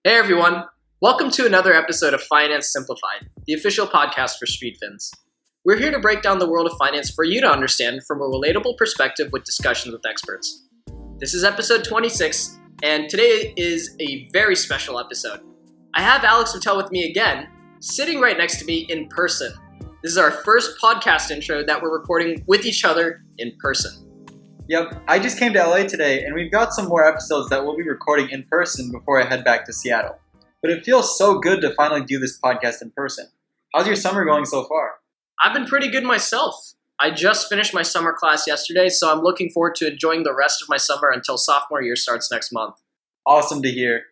Hey everyone, welcome to another episode of Finance Simplified, the official podcast for Street Fins. We're here to break down the world of finance for you to understand from a relatable perspective with discussions with experts. This is episode 26, and today is a very special episode. I have Alex Patel with me again, sitting right next to me in person. This is our first podcast intro that we're recording with each other in person. Yep, I just came to LA today and we've got some more episodes that we'll be recording in person before I head back to Seattle. But it feels so good to finally do this podcast in person. How's your summer going so far? I've been pretty good myself. I just finished my summer class yesterday, so I'm looking forward to enjoying the rest of my summer until sophomore year starts next month. Awesome to hear.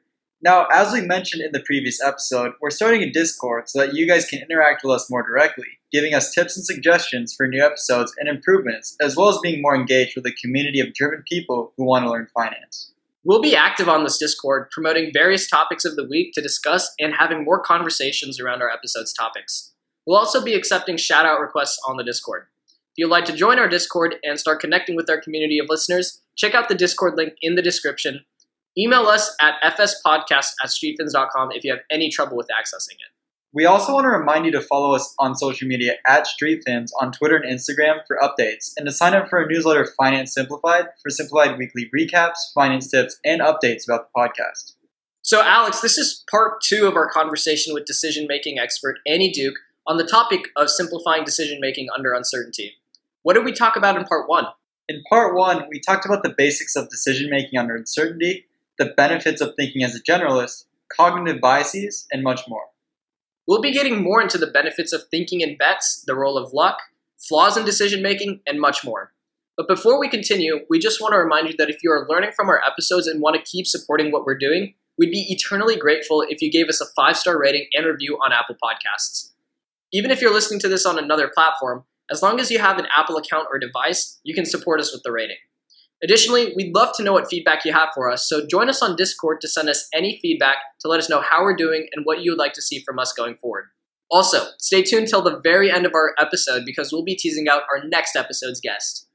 Now, as we mentioned in the previous episode, we're starting a Discord so that you guys can interact with us more directly, giving us tips and suggestions for new episodes and improvements, as well as being more engaged with a community of driven people who want to learn finance. We'll be active on this Discord, promoting various topics of the week to discuss and having more conversations around our episode's topics. We'll also be accepting shout-out requests on the Discord. If you'd like to join our Discord and start connecting with our community of listeners, check out the Discord link in the description. Email us at fspodcast@streetfins.com if you have any trouble with accessing it. We also want to remind you to follow us on social media at StreetFins on Twitter and Instagram for updates, and to sign up for our newsletter Finance Simplified for simplified weekly recaps, finance tips, and updates about the podcast. So Alex, this is part 2 of our conversation with decision-making expert Annie Duke on the topic of simplifying decision-making under uncertainty. What did we talk about in part 1? In part 1, we talked about the basics of decision-making under uncertainty, the benefits of thinking as a generalist, cognitive biases, and much more. We'll be getting more into the benefits of thinking in bets, the role of luck, flaws in decision-making, and much more. But before we continue, we just want to remind you that if you are learning from our episodes and want to keep supporting what we're doing, we'd be eternally grateful if you gave us a 5-star rating and review on Apple Podcasts. Even if you're listening to this on another platform, as long as you have an Apple account or device, you can support us with the rating. Additionally, we'd love to know what feedback you have for us, so join us on Discord to send us any feedback to let us know how we're doing and what you would like to see from us going forward. Also, stay tuned till the very end of our episode because we'll be teasing out our next episode's guest.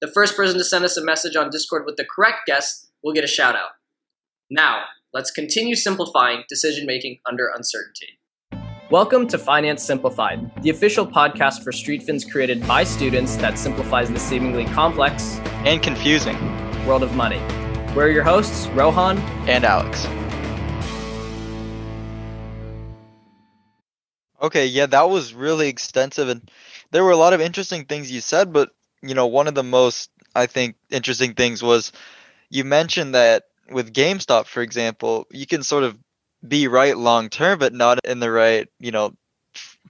The first person to send us a message on Discord with the correct guest will get a shout out. Now, let's continue simplifying decision-making under uncertainty. Welcome to Finance Simplified, the official podcast for Street Fins created by students that simplifies the seemingly complex and confusing world of money. We're your hosts, Rohan and Alex. Okay, yeah, that was really extensive, and there were a lot of interesting things you said, but one of the most, I think, interesting things was you mentioned that with GameStop, for example, you can sort of be right long term, but not in the right,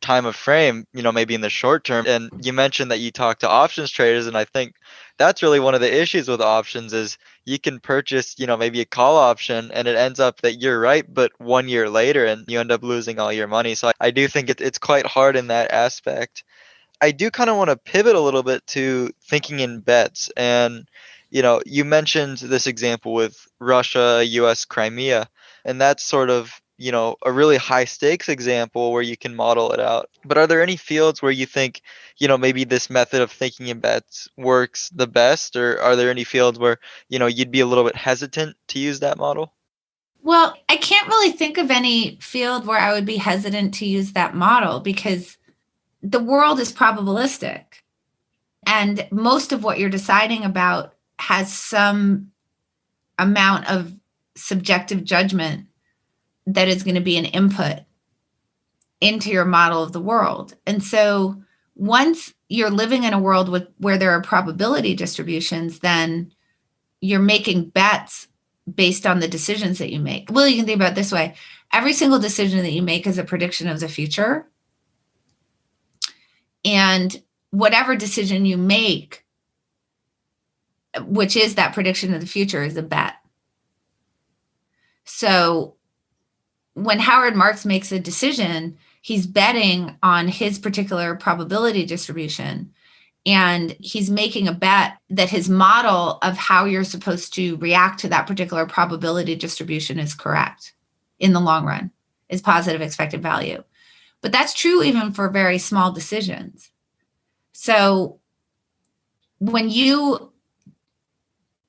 time of frame, maybe in the short term. And you mentioned that you talk to options traders, and I think that's really one of the issues with options is you can purchase, maybe a call option and it ends up that you're right, but 1 year later and you end up losing all your money. So I do think it's quite hard in that aspect. I do kind of want to pivot a little bit to thinking in bets. And, you mentioned this example with Russia, US, Crimea. And that's sort of, a really high stakes example where you can model it out. But are there any fields where you think, maybe this method of thinking in bets works the best? Or are there any fields where, you'd be a little bit hesitant to use that model? Well, I can't really think of any field where I would be hesitant to use that model because the world is probabilistic. And most of what you're deciding about has some amount of subjective judgment that is going to be an input into your model of the world. And so once you're living in a world where there are probability distributions, then you're making bets based on the decisions that you make. Well, you can think about it this way. Every single decision that you make is a prediction of the future. And whatever decision you make, which is that prediction of the future, is a bet. So when Howard Marks makes a decision, he's betting on his particular probability distribution. And he's making a bet that his model of how you're supposed to react to that particular probability distribution is correct in the long run, is positive expected value. But that's true even for very small decisions. So when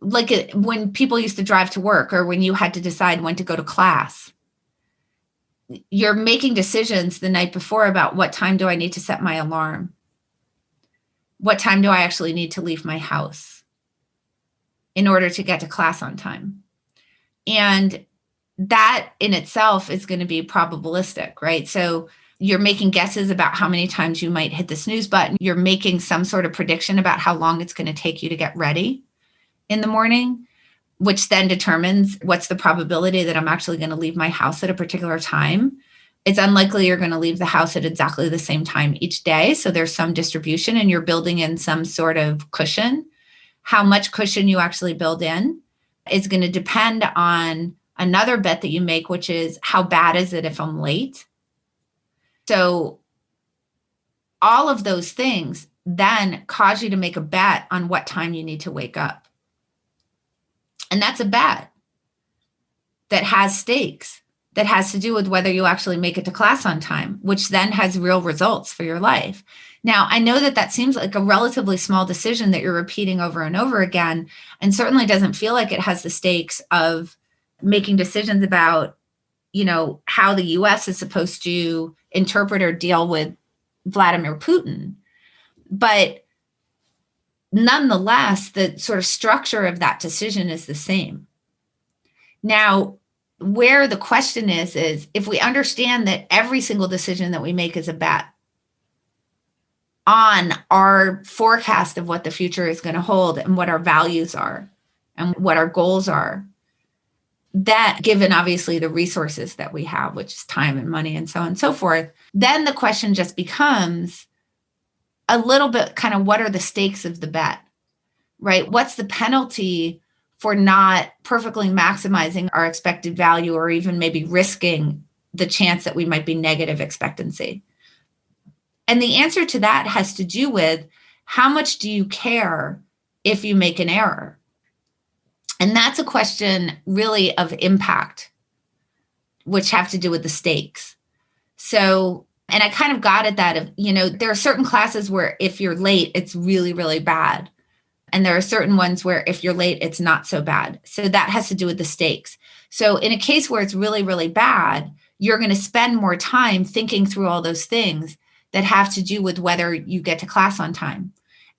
when people used to drive to work or when you had to decide when to go to class, you're making decisions the night before about what time do I need to set my alarm? What time do I actually need to leave my house in order to get to class on time? And that in itself is going to be probabilistic, right? So you're making guesses about how many times you might hit the snooze button. You're making some sort of prediction about how long it's going to take you to get ready in the morning, which then determines what's the probability that I'm actually going to leave my house at a particular time. It's unlikely you're going to leave the house at exactly the same time each day. So there's some distribution and you're building in some sort of cushion. How much cushion you actually build in is going to depend on another bet that you make, which is how bad is it if I'm late? So all of those things then cause you to make a bet on what time you need to wake up. And that's a bet that has stakes, that has to do with whether you actually make it to class on time, which then has real results for your life. Now, I know that that seems like a relatively small decision that you're repeating over and over again, and certainly doesn't feel like it has the stakes of making decisions about, how the US is supposed to interpret or deal with Vladimir Putin. But nonetheless, the sort of structure of that decision is the same. Now, where the question is if we understand that every single decision that we make is a bet on our forecast of what the future is going to hold and what our values are and what our goals are, that given obviously the resources that we have, which is time and money and so on and so forth, then the question just becomes a little bit kind of what are the stakes of the bet, right? What's the penalty for not perfectly maximizing our expected value or even maybe risking the chance that we might be negative expectancy? And the answer to that has to do with how much do you care if you make an error? And that's a question really of impact, which have to do with the stakes. So, and I kind of got at that of, there are certain classes where if you're late, it's really, really bad. And there are certain ones where if you're late, it's not so bad. So that has to do with the stakes. So in a case where it's really, really bad, you're going to spend more time thinking through all those things that have to do with whether you get to class on time.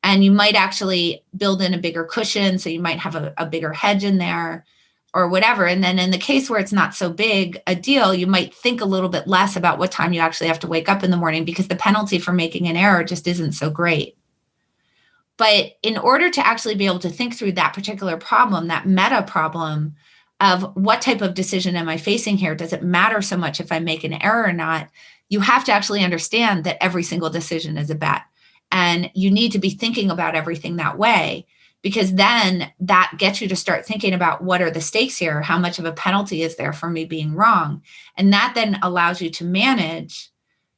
And you might actually build in a bigger cushion. So you might have a bigger hedge in there or whatever. And then in the case where it's not so big a deal, you might think a little bit less about what time you actually have to wake up in the morning because the penalty for making an error just isn't so great. But in order to actually be able to think through that particular problem, that meta problem of what type of decision am I facing here? Does it matter so much if I make an error or not? You have to actually understand that every single decision is a bet. And you need to be thinking about everything that way, because then that gets you to start thinking about what are the stakes here? How much of a penalty is there for me being wrong? And that then allows you to manage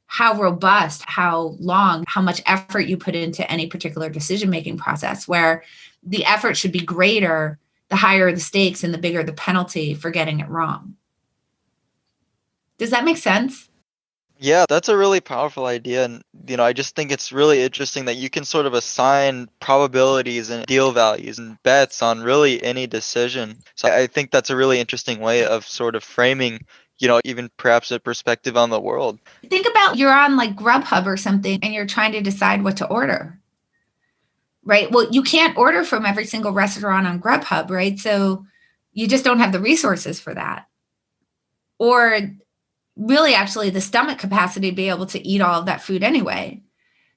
how robust, how long, how much effort you put into any particular decision-making process, where the effort should be greater, the higher the stakes and the bigger the penalty for getting it wrong. Does that make sense? Yeah, that's a really powerful idea. And, I just think it's really interesting that you can sort of assign probabilities and deal values and bets on really any decision. So I think that's a really interesting way of sort of framing, even perhaps a perspective on the world. Think about you're on like Grubhub or something and you're trying to decide what to order, right? Well, you can't order from every single restaurant on Grubhub, right? So you just don't have the resources for that. Or really actually the stomach capacity to be able to eat all of that food anyway.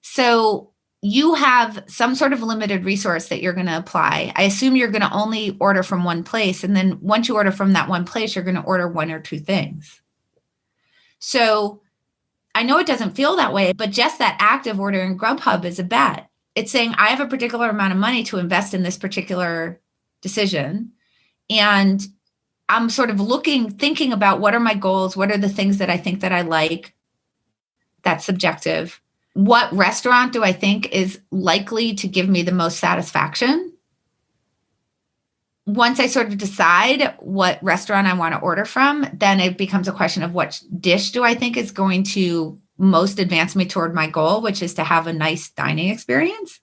So you have some sort of limited resource that you're going to apply. I assume you're going to only order from one place. And then once you order from that one place, you're going to order one or two things. So I know it doesn't feel that way, but just that act of ordering Grubhub is a bet. It's saying I have a particular amount of money to invest in this particular decision. And I'm sort of thinking about what are my goals? What are the things that I think that I like? That's subjective. What restaurant do I think is likely to give me the most satisfaction? Once I sort of decide what restaurant I want to order from, then it becomes a question of what dish do I think is going to most advance me toward my goal, which is to have a nice dining experience.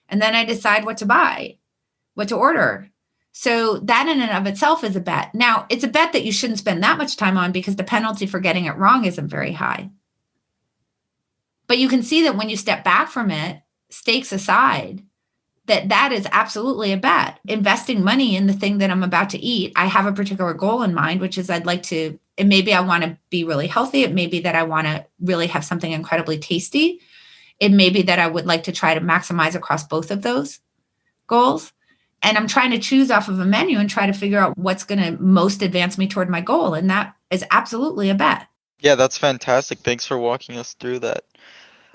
And then I decide what to buy, what to order. So that in and of itself is a bet. Now, it's a bet that you shouldn't spend that much time on because the penalty for getting it wrong isn't very high. But you can see that when you step back from it, stakes aside, that is absolutely a bet. Investing money in the thing that I'm about to eat, I have a particular goal in mind, which is I'd like to, and maybe I want to be really healthy. It may be that I want to really have something incredibly tasty. It may be that I would like to try to maximize across both of those goals. And I'm trying to choose off of a menu and try to figure out what's going to most advance me toward my goal. And that is absolutely a bet. Yeah, that's fantastic. Thanks for walking us through that.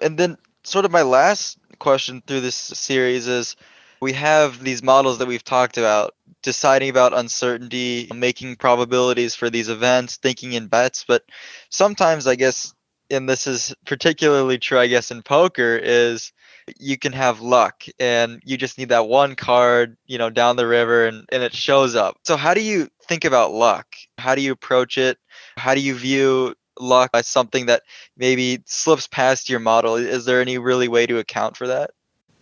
And then sort of my last question through this series is we have these models that we've talked about, deciding about uncertainty, making probabilities for these events, thinking in bets. But sometimes I guess, and this is particularly true, I guess, in poker, is you can have luck and you just need that one card, down the river and it shows up. So how do you think about luck? How do you approach it? How do you view luck as something that maybe slips past your model? Is there any really way to account for that?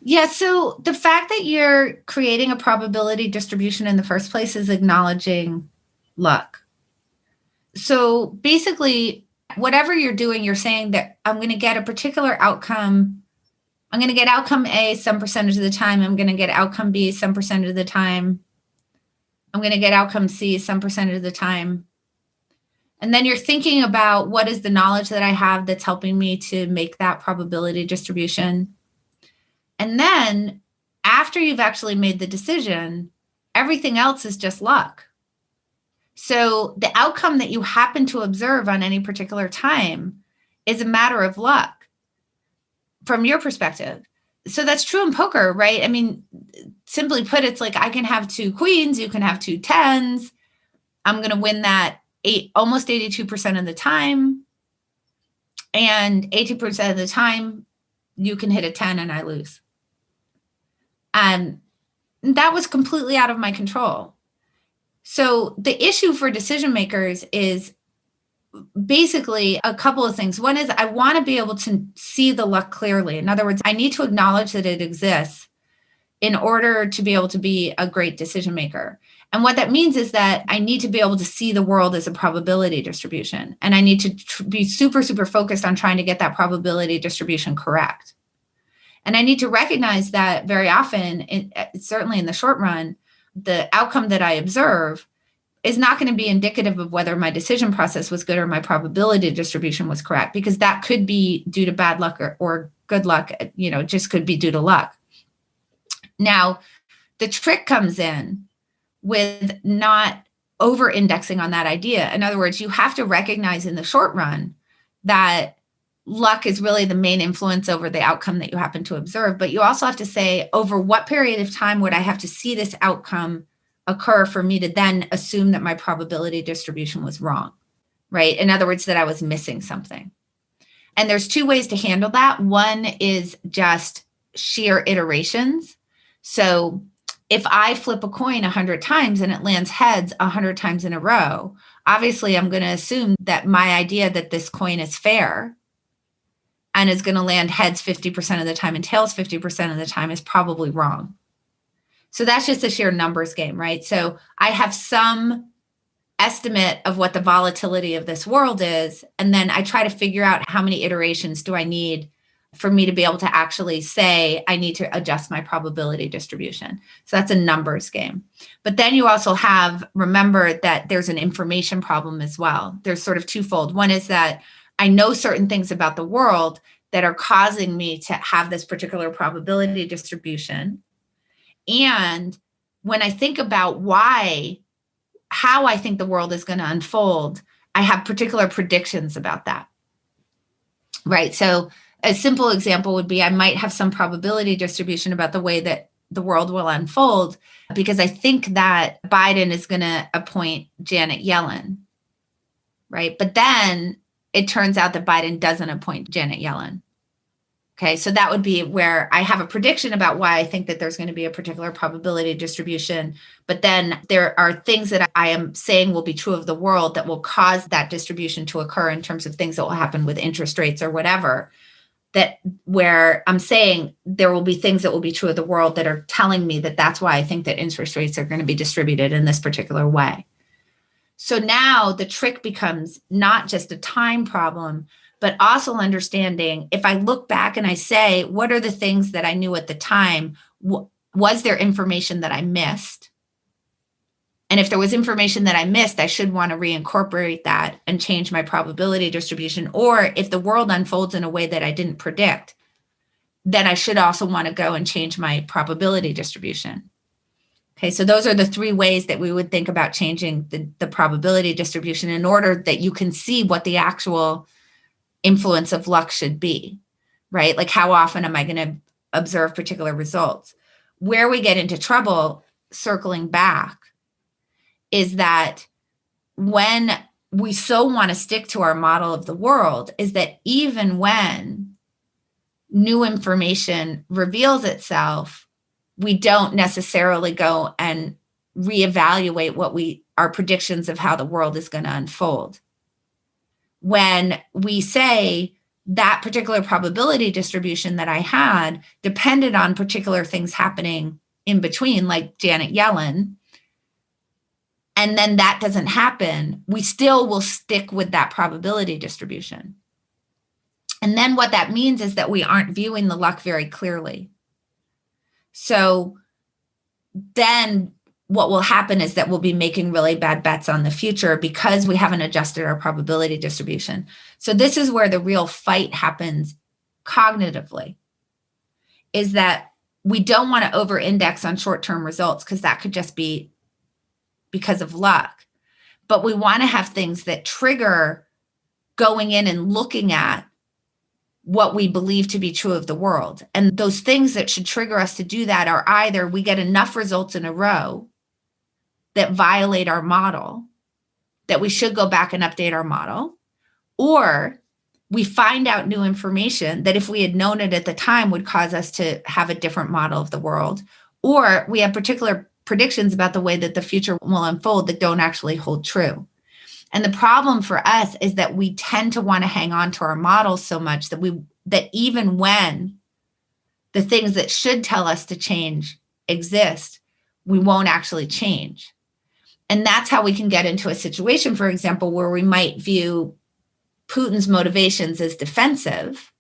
Yeah, so the fact that you're creating a probability distribution in the first place is acknowledging luck. So basically, whatever you're doing, you're saying that I'm going to get a particular outcome. I'm going to get outcome A some percentage of the time. I'm going to get outcome B some percentage of the time. I'm going to get outcome C some percentage of the time. And then you're thinking about what is the knowledge that I have that's helping me to make that probability distribution. And then after you've actually made the decision, everything else is just luck. So the outcome that you happen to observe on any particular time is a matter of luck from your perspective. So that's true in poker, right? I mean, simply put, it's like I can have 2 queens, you can have 2 10s. I'm going to win that almost 82% of the time. And 80% of the time, you can hit a 10 and I lose. And that was completely out of my control. So the issue for decision makers is basically a couple of things. One is I want to be able to see the luck clearly. In other words, I need to acknowledge that it exists in order to be able to be a great decision maker. And what that means is that I need to be able to see the world as a probability distribution. And I need to be super, super focused on trying to get that probability distribution correct. And I need to recognize that very often, certainly in the short run, the outcome that I observe is not going to be indicative of whether my decision process was good or my probability distribution was correct, because that could be due to bad luck or good luck, just could be due to luck. Now, the trick comes in with not over-indexing on that idea. In other words, you have to recognize in the short run that luck is really the main influence over the outcome that you happen to observe. But you also have to say, over what period of time would I have to see this outcome occur for me to then assume that my probability distribution was wrong, right? In other words, that I was missing something. And there's 2 ways to handle that. One is just sheer iterations. So if I flip a coin 100 times and it lands heads 100 times in a row, obviously I'm going to assume that my idea that this coin is fair and is going to land heads 50% of the time and tails 50% of the time is probably wrong. So that's just a sheer numbers game, right? So I have some estimate of what the volatility of this world is, and then I try to figure out how many iterations do I need for me to be able to actually say I need to adjust my probability distribution. So that's a numbers game. But then you also remember that there's an information problem as well. There's sort of twofold. One is that I know certain things about the world that are causing me to have this particular probability distribution. And when I think about how I think the world is going to unfold, I have particular predictions about that, right? So a simple example would be I might have some probability distribution about the way that the world will unfold because I think that Biden is going to appoint Janet Yellen, right? But then it turns out that Biden doesn't appoint Janet Yellen. Okay, so that would be where I have a prediction about why I think that there's going to be a particular probability distribution. But then there are things that I am saying will be true of the world that will cause that distribution to occur in terms of things that will happen with interest rates or whatever. that where I'm saying there will be things that will be true of the world that are telling me that that's why I think that interest rates are going to be distributed in this particular way. So now the trick becomes not just a time problem, but also understanding if I look back and I say, what are the things that I knew at the time? Was there information that I missed? And if there was information that I missed, I should want to reincorporate that and change my probability distribution. Or if the world unfolds in a way that I didn't predict, then I should also want to go and change my probability distribution. Okay, so those are the three ways that we would think about changing the probability distribution in order that you can see what the actual influence of luck should be, right? Like how often am I going to observe particular results? Where we get into trouble, circling back, is that when we so want to stick to our model of the world, is that even when new information reveals itself, we don't necessarily go and reevaluate our predictions of how the world is going to unfold. When we say that particular probability distribution that I had depended on particular things happening in between, like Janet Yellen, and then that doesn't happen, we still will stick with that probability distribution. And then what that means is that we aren't viewing the luck very clearly. So then what will happen is that we'll be making really bad bets on the future because we haven't adjusted our probability distribution. So this is where the real fight happens cognitively, is that we don't want to over-index on short-term results because that could just be because of luck. But we want to have things that trigger going in and looking at what we believe to be true of the world. And those things that should trigger us to do that are either we get enough results in a row that violate our model, that we should go back and update our model, or we find out new information that if we had known it at the time would cause us to have a different model of the world, or we have particular predictions about the way that the future will unfold that don't actually hold true. And the problem for us is that we tend to want to hang on to our models so much that even when the things that should tell us to change exist, we won't actually change. And that's how we can get into a situation, for example, where we might view Putin's motivations as defensive.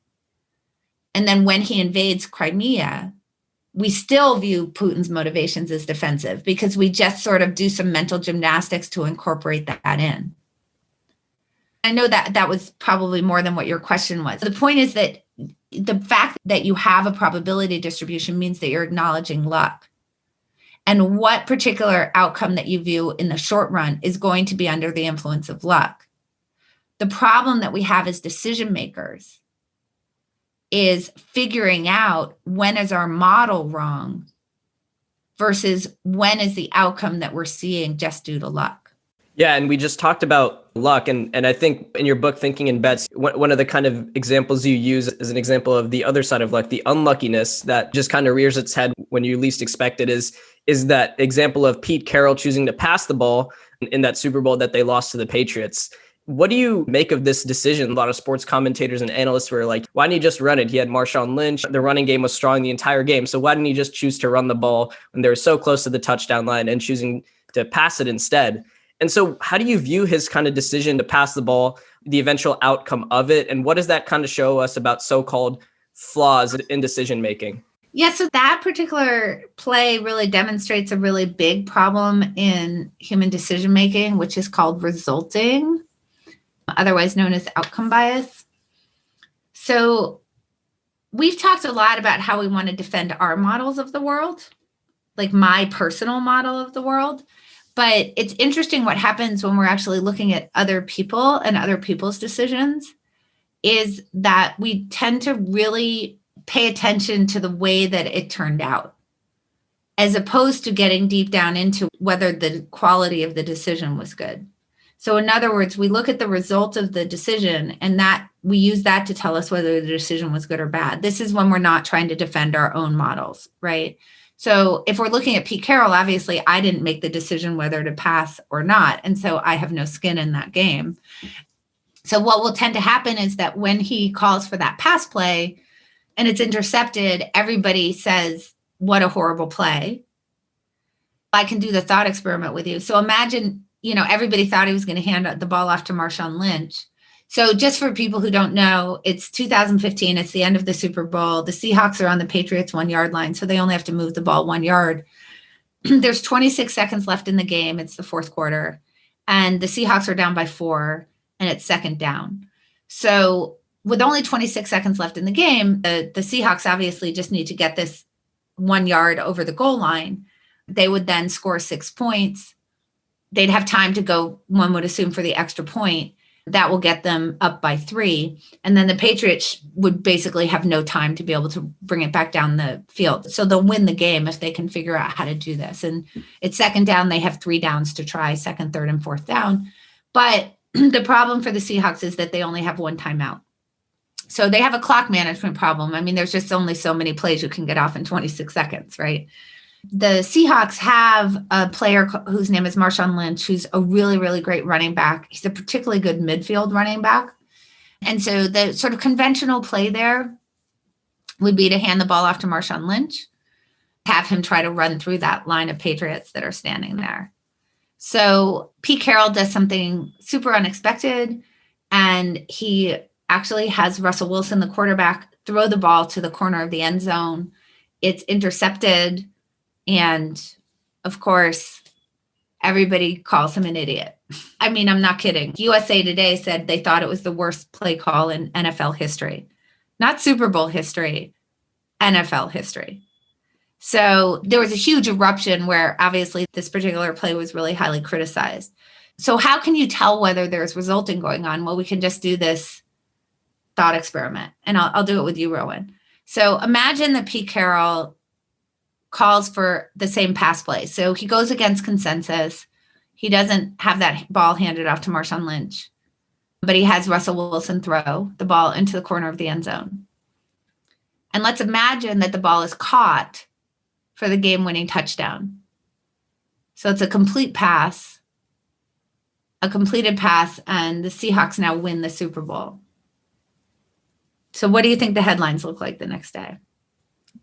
And then when he invades Crimea, we still view Putin's motivations as defensive because we just sort of do some mental gymnastics to incorporate that in. I know that was probably more than what your question was. The point is that the fact that you have a probability distribution means that you're acknowledging luck. And what particular outcome that you view in the short run is going to be under the influence of luck. The problem that we have as decision makers is figuring out when is our model wrong versus when is the outcome that we're seeing just due to luck. Yeah, and we just talked about luck, and I think in your book, Thinking in Bets, one of the kind of examples you use is an example of the other side of luck, the unluckiness that just kind of rears its head when you least expect it, is that example of Pete Carroll choosing to pass the ball in that Super Bowl that they lost to the Patriots. What do you make of this decision? A lot of sports commentators and analysts were like, why didn't he just run it? He had Marshawn Lynch. The running game was strong the entire game. So why didn't he just choose to run the ball when they were so close to the touchdown line and choosing to pass it instead? And so how do you view his kind of decision to pass the ball, the eventual outcome of it? And what does that kind of show us about so-called flaws in decision making? Yeah, so that particular play really demonstrates a really big problem in human decision making, which is called resulting, otherwise known as outcome bias. So we've talked a lot about how we want to defend our models of the world, like my personal model of the world. But it's interesting what happens when we're actually looking at other people and other people's decisions is that we tend to really pay attention to the way that it turned out, as opposed to getting deep down into whether the quality of the decision was good. So in other words, we look at the result of the decision and that we use that to tell us whether the decision was good or bad. This is when we're not trying to defend our own models, right? So if we're looking at Pete Carroll, obviously I didn't make the decision whether to pass or not. And so I have no skin in that game. So what will tend to happen is that when he calls for that pass play and it's intercepted, everybody says, what a horrible play. I can do the thought experiment with you. So imagine, everybody thought he was going to hand the ball off to Marshawn Lynch. So just for people who don't know, it's 2015. It's the end of the Super Bowl. The Seahawks are on the Patriots 1 yard line, so they only have to move the ball 1 yard. There's 26 seconds left in the game. It's the fourth quarter. And the Seahawks are down by 4, and it's second down. So with only 26 seconds left in the game, the Seahawks obviously just need to get this 1 yard over the goal line. They would then score 6 points. They'd have time to go, one would assume, for the extra point. That will get them up by 3. And then the Patriots would basically have no time to be able to bring it back down the field. So they'll win the game if they can figure out how to do this. And it's second down. They have 3 downs to try, second, third, and fourth down. But the problem for the Seahawks is that they only have 1 timeout. So they have a clock management problem. I mean, there's just only so many plays you can get off in 26 seconds, right? The Seahawks have a player whose name is Marshawn Lynch, who's a really, really great running back. He's a particularly good midfield running back. And so the sort of conventional play there would be to hand the ball off to Marshawn Lynch, have him try to run through that line of Patriots that are standing there. So Pete Carroll does something super unexpected, and he actually has Russell Wilson, the quarterback, throw the ball to the corner of the end zone. It's intercepted. And of course, everybody calls him an idiot. I mean, I'm not kidding. USA Today said they thought it was the worst play call in NFL history, not Super Bowl history, NFL history. So there was a huge eruption where obviously this particular play was really highly criticized. So how can you tell whether there's resulting going on? Well, we can just do this thought experiment, and I'll do it with you, Rowan. So imagine that Pete Carroll calls for the same pass play. So he goes against consensus. He doesn't have that ball handed off to Marshawn Lynch, but he has Russell Wilson throw the ball into the corner of the end zone. And let's imagine that the ball is caught for the game-winning touchdown. So it's a complete pass, a completed pass, and the Seahawks now win the Super Bowl. So what do you think the headlines look like the next day?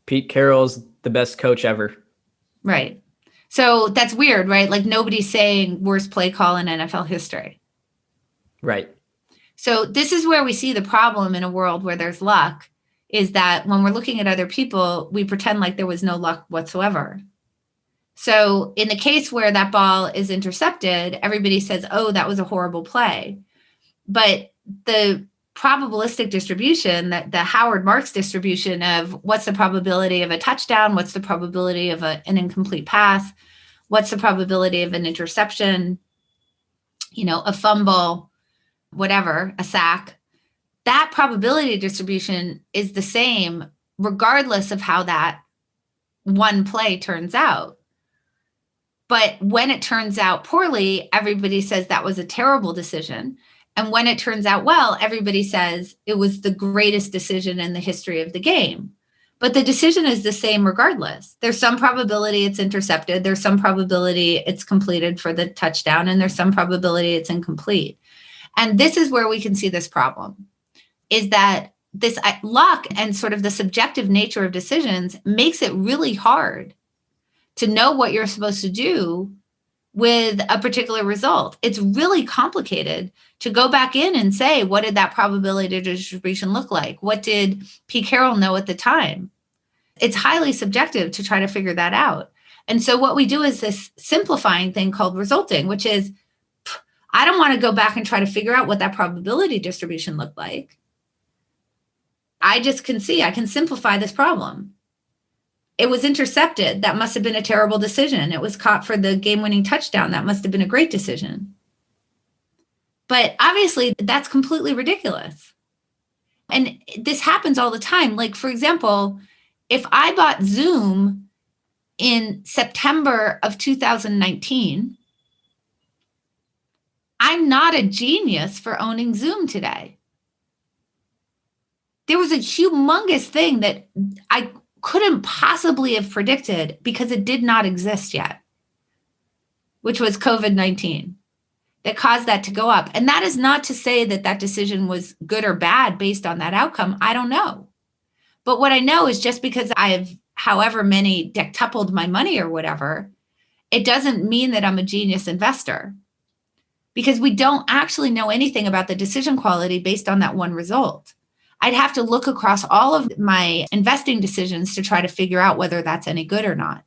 Pete Carroll's the best coach ever. Right. So that's weird, right? Like nobody's saying worst play call in NFL history. Right. So this is where we see the problem in a world where there's luck, is that when we're looking at other people, we pretend like there was no luck whatsoever. So in the case where that ball is intercepted, everybody says, oh, that was a horrible play. But the probabilistic distribution, that the Howard Marks distribution of what's the probability of a touchdown, what's the probability of an incomplete pass, what's the probability of an interception, a fumble, whatever, a sack, that probability distribution is the same regardless of how that one play turns out. But when it turns out poorly, everybody says that was a terrible decision. And when it turns out well, everybody says it was the greatest decision in the history of the game. But the decision is the same regardless. There's some probability it's intercepted. There's some probability it's completed for the touchdown. And there's some probability it's incomplete. And this is where we can see this problem, is that this luck and sort of the subjective nature of decisions makes it really hard to know what you're supposed to do with a particular result. It's really complicated to go back in and say, what did that probability distribution look like? What did Pete Carroll know at the time? It's highly subjective to try to figure that out. And so what we do is this simplifying thing called resulting, which is, I don't want to go back and try to figure out what that probability distribution looked like. I just can see, I can simplify this problem. It was intercepted. That must have been a terrible decision. It was caught for the game-winning touchdown. That must have been a great decision. But obviously, that's completely ridiculous. And this happens all the time. Like, for example, if I bought Zoom in September of 2019, I'm not a genius for owning Zoom today. There was a humongous thing that I couldn't possibly have predicted because it did not exist yet, which was COVID-19. that caused that to go up. And that is not to say that that decision was good or bad based on that outcome. I don't know. But what I know is just because I've however many dectupled my money or whatever, it doesn't mean that I'm a genius investor, because we don't actually know anything about the decision quality based on that one result. I'd have to look across all of my investing decisions to try to figure out whether that's any good or not.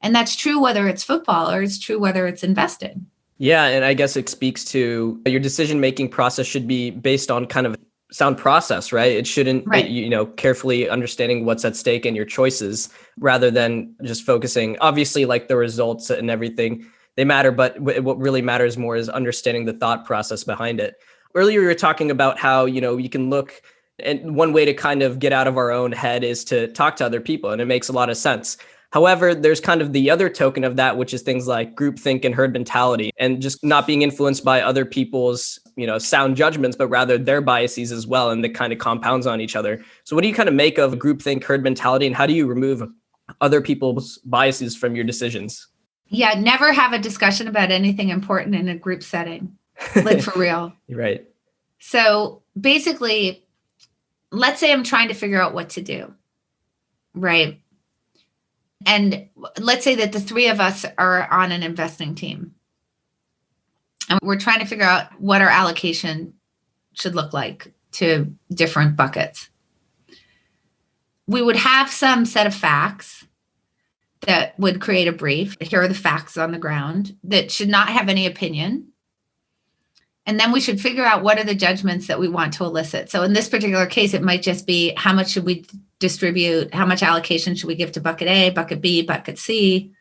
And that's true whether it's football or it's true whether it's investing. Yeah, and I guess it speaks to your decision-making process should be based on kind of sound process, right? It shouldn't, Right. Carefully understanding what's at stake and your choices rather than just focusing, obviously, like the results and everything, they matter, but what really matters more is understanding the thought process behind it. Earlier, you were talking about how, you can look, and one way to kind of get out of our own head is to talk to other people, and it makes a lot of sense. However, there's kind of the other token of that, which is things like groupthink and herd mentality, and just not being influenced by other people's, sound judgments, but rather their biases as well. And that kind of compounds on each other. So what do you kind of make of groupthink, herd mentality, and how do you remove other people's biases from your decisions? Yeah, never have a discussion about anything important in a group setting, like for real. Right. So basically, let's say I'm trying to figure out what to do, right? And let's say that the three of us are on an investing team. And we're trying to figure out what our allocation should look like to different buckets. We would have some set of facts that would create a brief. Here are the facts on the ground that should not have any opinion. And then we should figure out what are the judgments that we want to elicit. So in this particular case, it might just be how much should we distribute? How much allocation should we give to bucket A, bucket B, bucket C,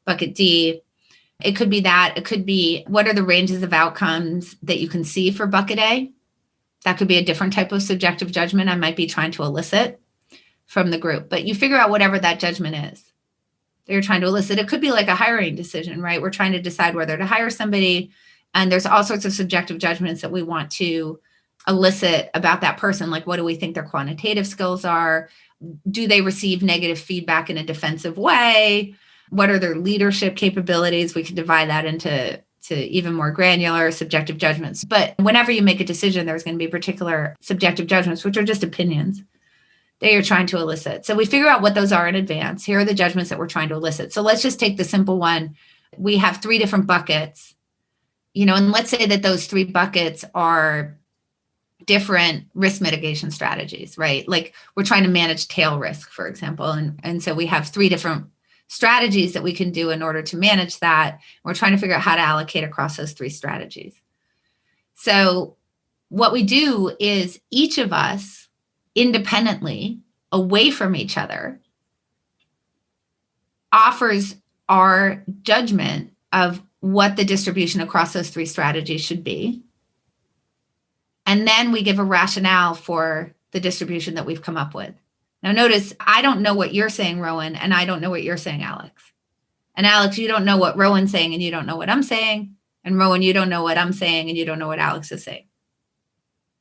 bucket D? It could be that. It could be what are the ranges of outcomes that you can see for bucket A? That could be a different type of subjective judgment I might be trying to elicit from the group. But you figure out whatever that judgment is that you're trying to elicit. It could be like a hiring decision, right? We're trying to decide whether to hire somebody. And there's all sorts of subjective judgments that we want to elicit about that person. Like, what do we think their quantitative skills are? Do they receive negative feedback in a defensive way? What are their leadership capabilities? We could divide that into even more granular subjective judgments. But whenever you make a decision, there's going to be particular subjective judgments, which are just opinions that you're trying to elicit. So we figure out what those are in advance. Here are the judgments that we're trying to elicit. So let's just take the simple one. We have three different buckets, and let's say that those three buckets are different risk mitigation strategies, right? Like we're trying to manage tail risk, for example. And so we have three different strategies that we can do in order to manage that. We're trying to figure out how to allocate across those three strategies. So what we do is each of us independently, away from each other, offers our judgment of what the distribution across those three strategies should be. And then we give a rationale for the distribution that we've come up with. Now, notice, I don't know what you're saying, Rowan, and I don't know what you're saying, Alex. And Alex, you don't know what Rowan's saying, and you don't know what I'm saying. And Rowan, you don't know what I'm saying, and you don't know what Alex is saying.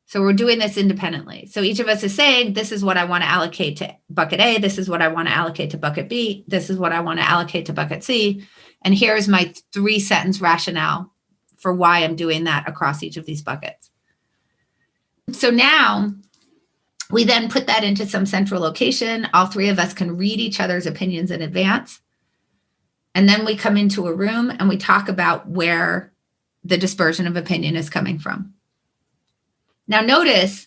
So we're doing this independently. So each of us is saying, this is what I want to allocate to bucket A. This is what I want to allocate to bucket B. This is what I want to allocate to bucket C. And here's my 3-sentence rationale for why I'm doing that across each of these buckets. So now we then put that into some central location. All three of us can read each other's opinions in advance. And then we come into a room and we talk about where the dispersion of opinion is coming from. Now notice,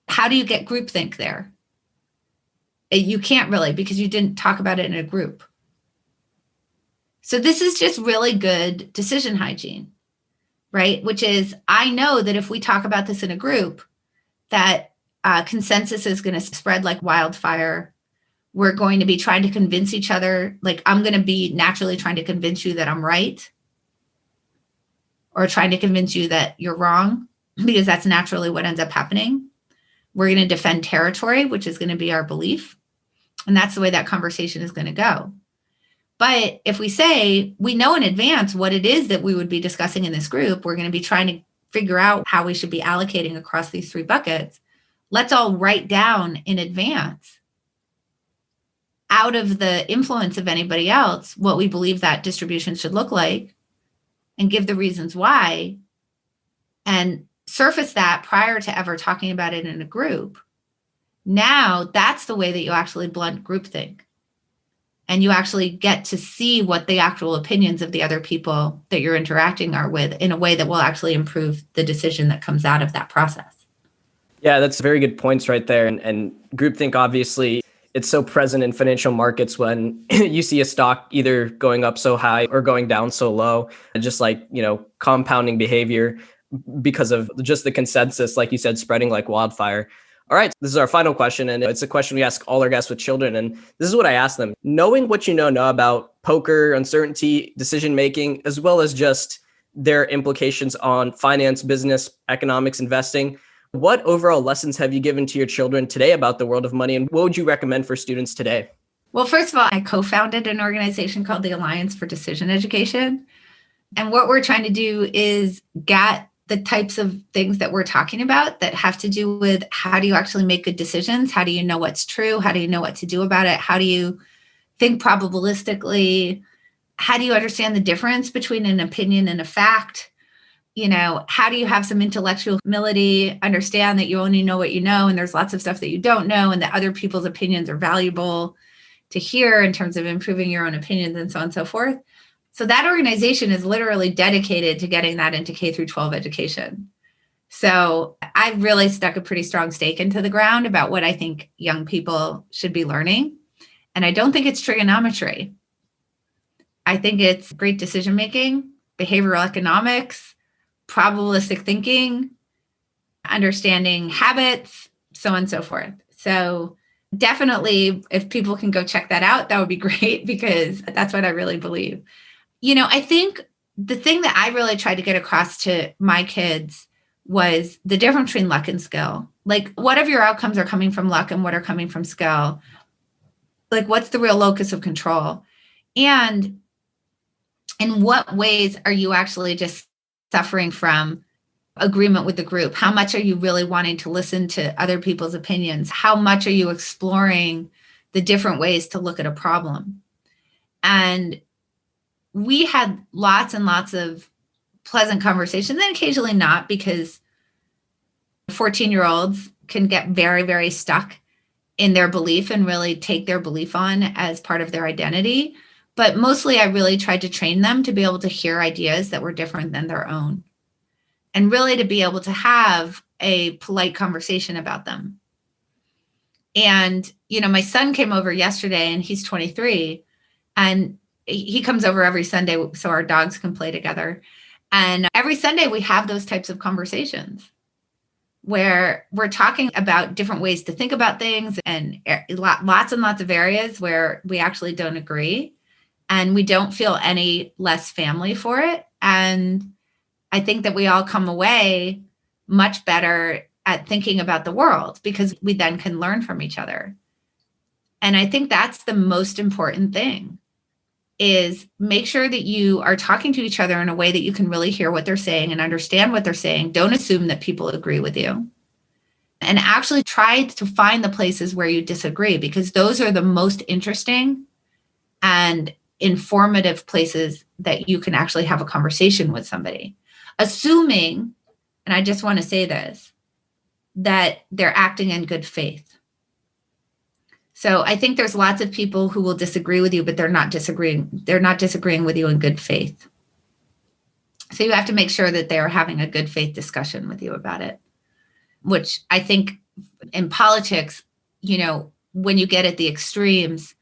how do you get groupthink there? You can't really, because you didn't talk about it in a group. So this is just really good decision hygiene, right? Which is, I know that if we talk about this in a group, that consensus is going to spread like wildfire. We're going to be trying to convince each other. Like, I'm going to be naturally trying to convince you that I'm right, or trying to convince you that you're wrong, because that's naturally what ends up happening. We're going to defend territory, which is going to be our belief. And that's the way that conversation is going to go. But if we say, we know in advance what it is that we would be discussing in this group, we're going to be trying to figure out how we should be allocating across these three buckets. Let's all write down in advance, out of the influence of anybody else, what we believe that distribution should look like. and give the reasons why and surface that prior to ever talking about it in a group, now that's the way that you actually blunt groupthink. And you actually get to see what the actual opinions of the other people that you're interacting are with in a way that will actually improve the decision that comes out of that process. Yeah, that's very good points right there. And groupthink, obviously, it's so present in financial markets when you see a stock either going up so high or going down so low, just like, compounding behavior because of just the consensus, like you said, spreading like wildfire. All right, this is our final question, and it's a question we ask all our guests with children, and this is what I ask them. Knowing what you know about poker, uncertainty, decision-making, as well as just their implications on finance, business, economics, investing, what overall lessons have you given to your children today about the world of money, and what would you recommend for students today? Well, first of all, I co-founded an organization called the Alliance for Decision Education, and what we're trying to do is get the types of things that we're talking about that have to do with how do you actually make good decisions? How do you know what's true? How do you know what to do about it? How do you think probabilistically? How do you understand the difference between an opinion and a fact? How do you have some intellectual humility, understand that you only know what you know, and there's lots of stuff that you don't know, and that other people's opinions are valuable to hear in terms of improving your own opinions and so on and so forth. So that organization is literally dedicated to getting that into K through 12 education. So I really stuck a pretty strong stake into the ground about what I think young people should be learning. And I don't think it's trigonometry. I think it's great decision-making, behavioral economics, probabilistic thinking, understanding habits, so on and so forth. So definitely, if people can go check that out, that would be great, because that's what I really believe. I think the thing that I really tried to get across to my kids was the difference between luck and skill. Like, what of your outcomes are coming from luck and what are coming from skill? Like, what's the real locus of control? And in what ways are you actually just suffering from agreement with the group? How much are you really wanting to listen to other people's opinions? How much are you exploring the different ways to look at a problem? And we had lots and lots of pleasant conversations, and occasionally not, because 14-year-olds can get very, very stuck in their belief and really take their belief on as part of their identity. But mostly I really tried to train them to be able to hear ideas that were different than their own, and really to be able to have a polite conversation about them. And, my son came over yesterday, and he's 23, and he comes over every Sunday so our dogs can play together. And every Sunday we have those types of conversations where we're talking about different ways to think about things, and lots and lots of areas where we actually don't agree, and we don't feel any less family for it. And I think that we all come away much better at thinking about the world, because we then can learn from each other. And I think that's the most important thing, is make sure that you are talking to each other in a way that you can really hear what they're saying and understand what they're saying. Don't assume that people agree with you, and actually try to find the places where you disagree, because those are the most interesting and informative places that you can actually have a conversation with somebody. Assuming, and I just want to say this, that they're acting in good faith. So I think there's lots of people who will disagree with you, but they're not disagreeing. They're not disagreeing with you in good faith. So you have to make sure that they're having a good faith discussion with you about it, which I think in politics, when you get at the extremes,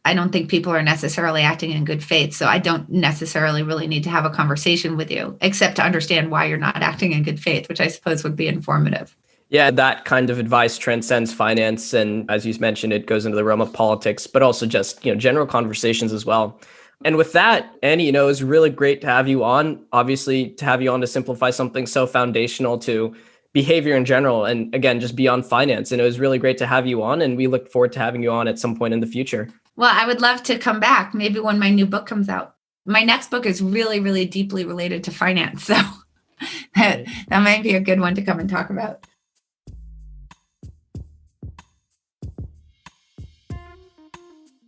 I don't think people are necessarily acting in good faith. So I don't necessarily really need to have a conversation with you, except to understand why you're not acting in good faith, which I suppose would be informative. Yeah, that kind of advice transcends finance. And as you mentioned, it goes into the realm of politics, but also just, general conversations as well. And with that, Annie, it was really great to have you on, obviously to have you on to simplify something so foundational to behavior in general. And again, just beyond finance. And it was really great to have you on, and we look forward to having you on at some point in the future. Well, I would love to come back, maybe when my new book comes out. My next book is really, really deeply related to finance. So that might be a good one to come and talk about.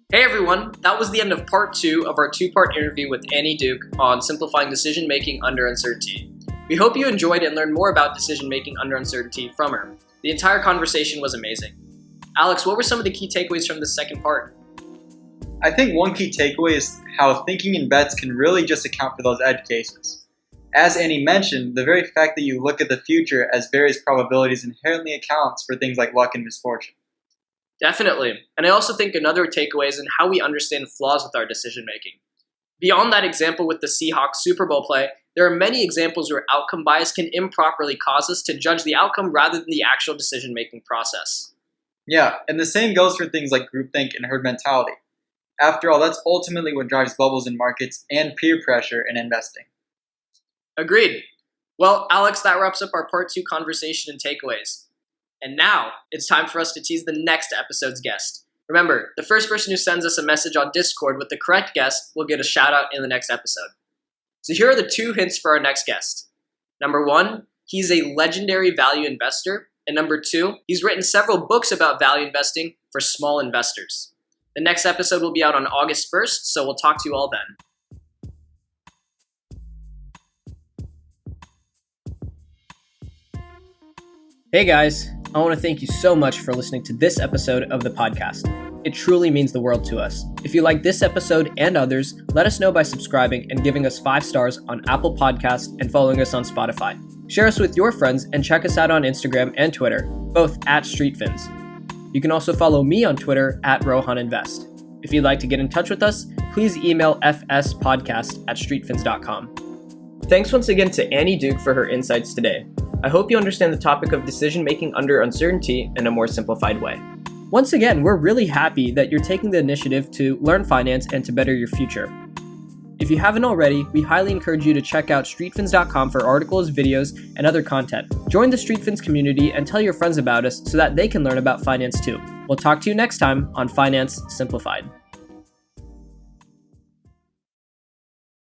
Hey everyone, that was the end of part 2 of our 2-part interview with Annie Duke on simplifying decision making under uncertainty. We hope you enjoyed and learned more about decision making under uncertainty from her. The entire conversation was amazing. Alex, what were some of the key takeaways from the second part? I think one key takeaway is how thinking in bets can really just account for those edge cases. As Annie mentioned, the very fact that you look at the future as various probabilities inherently accounts for things like luck and misfortune. Definitely. And I also think another takeaway is in how we understand flaws with our decision making. Beyond that example with the Seahawks Super Bowl play, there are many examples where outcome bias can improperly cause us to judge the outcome rather than the actual decision making process. Yeah, and the same goes for things like groupthink and herd mentality. After all, that's ultimately what drives bubbles in markets and peer pressure in investing. Agreed. Well, Alex, that wraps up our part 2 conversation and takeaways. And now, it's time for us to tease the next episode's guest. Remember, the first person who sends us a message on Discord with the correct guest will get a shout out in the next episode. So here are the 2 hints for our next guest. Number 1, he's a legendary value investor. And number 2, he's written several books about value investing for small investors. The next episode will be out on August 1st, so we'll talk to you all then. Hey guys, I want to thank you so much for listening to this episode of the podcast. It truly means the world to us. If you like this episode and others, let us know by subscribing and giving us 5 stars on Apple Podcasts and following us on Spotify. Share us with your friends and check us out on Instagram and Twitter, both at StreetFins. You can also follow me on Twitter at RohanInvest. If you'd like to get in touch with us, please email fspodcast@streetfins.com. Thanks once again to Annie Duke for her insights today. I hope you understand the topic of decision-making under uncertainty in a more simplified way. Once again, we're really happy that you're taking the initiative to learn finance and to better your future. If you haven't already, we highly encourage you to check out streetfins.com for articles, videos, and other content. Join the StreetFins community and tell your friends about us so that they can learn about finance too. We'll talk to you next time on Finance Simplified.